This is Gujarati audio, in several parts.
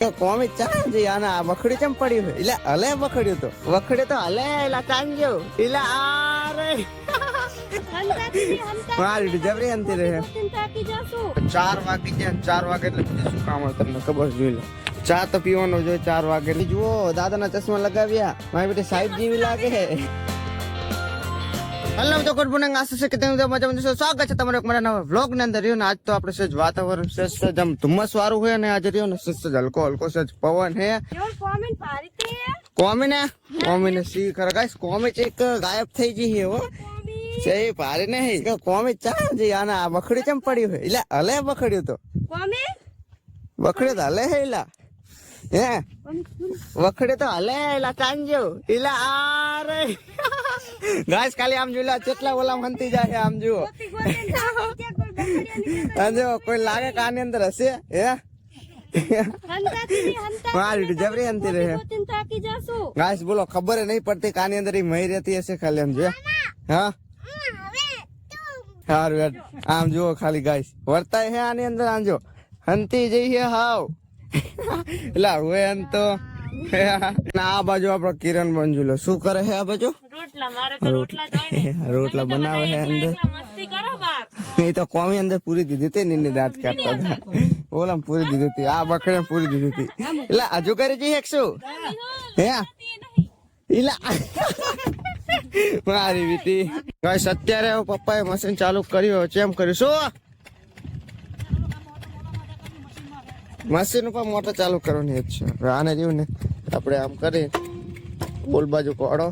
તો કોમી ચા જી આના વખડી ચમ પડ્યું છે એટલે હલે વખડ્યું તો હલે એલા ચાંગ્યો એટલે આરે મારી જબરી અંતી રહે 4 વાગી જાય 4 વાગે એટલે બીજું શું કામ હોય તમને ખબર જોઈ લો ચા તો પીવાનો જોઈએ 4 વાગે એટલે જુઓ દાદાના ચશ્મા લગાવ્યા મારી બેટી સાહેબ જેવી લાગે છે હેલો તો ગુડ મોર્નિંગ આશા છે કે તમે મજામાં સ્વાગત છે તમારો એક મારા નવા વ્લોગ ની અંદર રહ્યો ને આજ તો આપણે સજ વાતાવરણ સજ આમ ધુમ્મસ વાળું હોય ને આજે રહ્યો ને સજ હલકો સજ પવન હે કોમી સી ખરા ગાઈસ કોમી એક ગાયબ થઈ ગઈ હે હો છે ભારે નહીં કે કોમી ચા જી આના વખડી ચમ પડ્યું છે એટલે હલે વખડ્યું તો વખડ્યું તો હલે હે એલા હે વખડે તો હલે એલા ચાંગ્યો એટલે આરે ગાઈસ ખાલી આમ જોઈ લો કેટલા ઓલા હંતી જાય આમ જુઓ જો કોઈ લાગે કે આની અંદર હશે હે મારી જબરી હંતી રહે ગાઈસ બોલો ખબર નહીં પડતી કે આની અંદર એ મહી રહેતી હશે ખાલી આમ જો હા સારું આમ જુઓ ખાલી ગાઈસ વર્તાય હે આની અંદર આમ જો હંતી જઈએ હાવ એટલે હવે એમ તો આ બાજુ આપડો કિરણ બંજુલો શું કરે છે આ બાજુ રોટલા બનાવે છે અંદર એ તો કોમી અંદર પૂરી દીધી હતી નીની દાંત કાઢતા હતા ઓલા પૂરી દીધી હતી આ બકડે પૂરી દીધી હતી એટલે હજુ કરી જઈએ શું હે એલા મારી બેટી ગાઈસ અત્યારે પપ્પાએ મશીન ચાલુ કર્યું ચેમ કર્યું શું મશીન ઉપર મોટર ચાલુ કરવાની જ છે આને જેવું ને આપણે આમ કરી બોલ બાજુ કોડો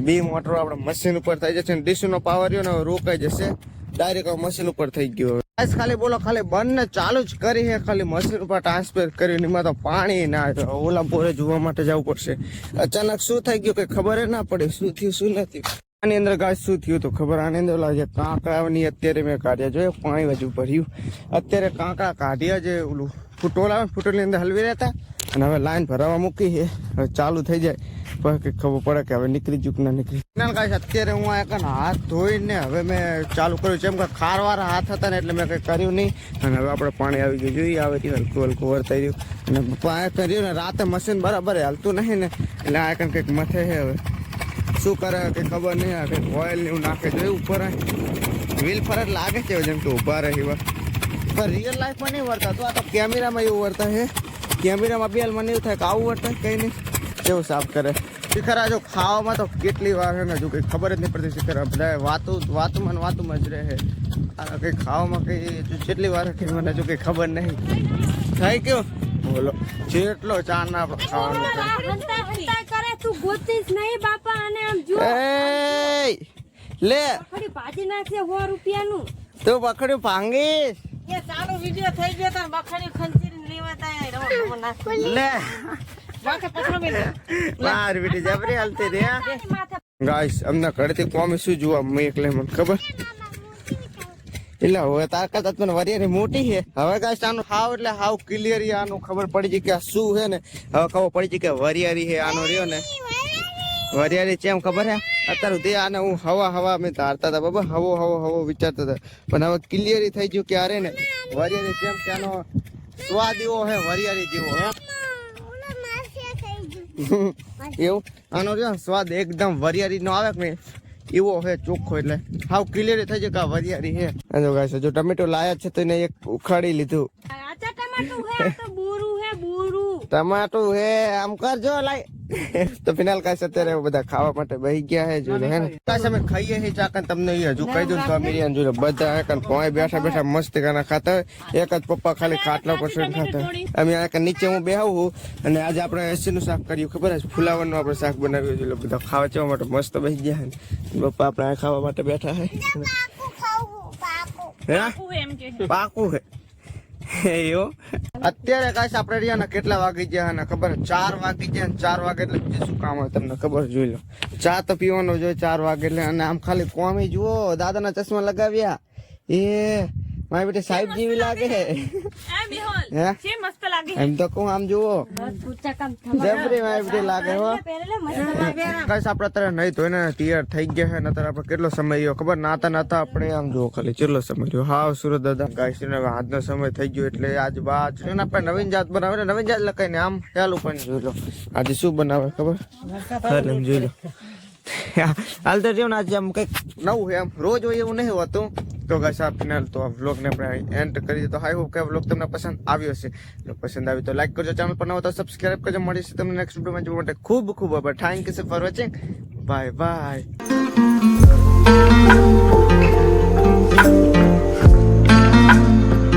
બે મોટરો આપણે મશીન ઉપર થઈ જશે ડીશ નો પાવર રહ્યો ને રોકાઈ જશે ડાયરેક્ટ મશીન ઉપર થઈ ગયો ખાલી બોલો ખાલી બંને ચાલુ જ કરી છે ખાલી મશીન ઉપર ટ્રાન્સફર કર્યું એમાં તો પાણી ના ઓલા બોરે જોવા માટે જવું પડશે અચાનક શું થઈ ગયું કઈ ખબર ના પડે શું થયું શું નથી આની અંદર ગાય શું થયું તો ખબર આની અંદર લાગે કાંકરાની અત્યારે મેં કાઢ્યા જોઈએ પાણી બાજુ ભર્યું અત્યારે કાંકરા કાઢ્યા જે ઓલું ફૂટોલ આવે ફૂટોલની અંદર હલવી રહેતા અને હવે લાઈન ભરાવા મૂકી છે હવે ચાલુ થઈ જાય પછી ખબર પડે કે હવે નીકળી ચૂક ના નીકળી ગાય અત્યારે હું આ હાથ ધોઈને હવે મેં ચાલુ કર્યું જેમ કે ખારવાળા હાથ હતા ને એટલે મેં કંઈ કર્યું નહીં અને હવે આપણે પાણી આવી ગયું જોઈએ આવે હલકું હલકું વર્તાઈ રહ્યું અને પપ્પા આ કર્યું ને રાતે મશીન બરાબર હાલતું નહીં ને એટલે આ કંઈક મથે છે હવે શું કરે કે ખબર નહીં આવે ઓઇલ ને એવું નાખે જોઈએ ઉપર વ્હીલ ફરજ લાગે છે જેમ કે ઉભા રહે એવા પણ રિયલ લાઈફમાં નહીં વર્તા તો આ તો કેમેરામાં એવું વર્તા છે કેમેરામાં બેલમાં એવું થાય કે આવું વર્તા કંઈ નહીં કેવું સાફ કરે શિખરા જો ખાવામાં તો કેટલી વાર છે ને જો કંઈ ખબર જ નહીં પડતી શિખરા બધા વાતુમાં જ રહે કંઈ ખાવામાં કંઈ જેટલી વાર કે મને જો કંઈ ખબર નહીં થાય કેવું બોલો જેટલો ચા ના ખાવાનું લે ભાજી નાખશે 100 રૂપિયાનું તો બખડ્યું ભાંગીશ એ ચાલુ વિડિયો થઈ ગયો તો બખડ્યું ખંચીને લેવાતા લે માથે પકડો મે માર વિડિયો જબરી હાલતી રે ગાઈસ અમને ઘરેથી કોમી શું જોવા મે એકલે મને ખબર એટલે હવે તાકાત મને વરિયારી મોટી છે હવે ગાઈસ આનું હાવ એટલે હાવ ક્લિયર આનું ખબર પડી ગઈ કે આ શું છે ને હવે ખબર પડી ગઈ કે વરિયારી છે આનો રહ્યો ને વરિયાળી ચેમ ખબર હે અત્યારે સુધી આને હું હવા મેં ધારતા હતા બાબા હવો વિચારતા હતા પણ હવે ક્લિયરી થઈ ગયું કે અરે ને વરિયાળી ચેમ કે આનો સ્વાદ એવો હે વરિયાળી જેવો હે એવું આનો સ્વાદ એકદમ વરિયાળી નો આવે કે એવો હે ચોખ્ખો એટલે હાવ ક્લિયર થઈ જાય કે આ વરિયાળી હે જો ગાઈસ જો ટમેટો લાયા છે તો એને એક ઉખાડી લીધું ટમાટું હે આમ કરજો લાય તો ફિનાલ કાશ અત્યારે બધા ખાવા માટે બેહી ગયા હે જોઈ હે ને કાશ અમે ખાઈએ હે ચાકન તમને હજુ કહી દઉં તો અમીરિયન જોઈ બધા એકન કોઈ બેઠા મસ્તી કાના ખાતા એક જ પપ્પા ખાલી ખાટલા પર સુઈ ખાતા અમે આ નીચે હું બેહાવું અને આજે આપણે એસી નું શાક કર્યું ખબર છે ફુલાવરનું આપણે શાક બનાવ્યું એટલે બધા ખાવા ચવા માટે મસ્ત બેસી ગયા હે પપ્પા આપણે આ ખાવા માટે બેઠા હે પાકું હે અત્યારે કાશ આપડે રહ્યા ને કેટલા વાગી ગયા ને ખબર 4 વાગી ગયા 4 વાગે એટલે બીજું શું કામ હોય તમને ખબર જોઈ લો ચા તો પીવાનો જોઈએ 4 વાગે એટલે અને આમ ખાલી કોમી જુઓ દાદાના ચશ્મા લગાવ્યા એ મારી બેટી સાહેબ જેવી લાગે હે હે એમ તો કહું આમ જુઓ જબરી મારી બેટી લાગે હો ગાઈસ આપણે અત્યારે નહીં ધોઈને તૈયાર થઈ ગયા છે ને અત્યારે આપણે કેટલો સમય રહ્યો ખબર નાતા નાતા આપણે આમ જુઓ ખાલી કેટલો સમય રહ્યો હાવ સુરત દાદા ગાઈસ ને આજનો સમય થઈ ગયો એટલે આજ બાદ છે ને આપણે નવીન જાત બનાવે ને નવીન જાત લખાઈને આમ ચાલુ પણ જોઈ લો આજે શું બનાવે ખબર હાલ એમ જોઈ લો હાલ તો જેવું ને આજે આમ કંઈક નવું છે આમ રોજ હોય એવું નહીં હોતું તો ગાઈસ આ ફિનાલ તો આ વ્લોગને આપણે એન્ડ કરી દઈએ તો આઈ હોપ કે આ વ્લોગ તમને પસંદ આવ્યો હશે જો પસંદ આવ્યો તો લાઈક કરજો ચેનલ પર નવો તો સબસ્ક્રાઇબ કરજો મળીશું તમને નેક્સ્ટ વિડીયોમાં જોવા માટે ખૂબ ખૂબ આભાર thank you for watching bye bye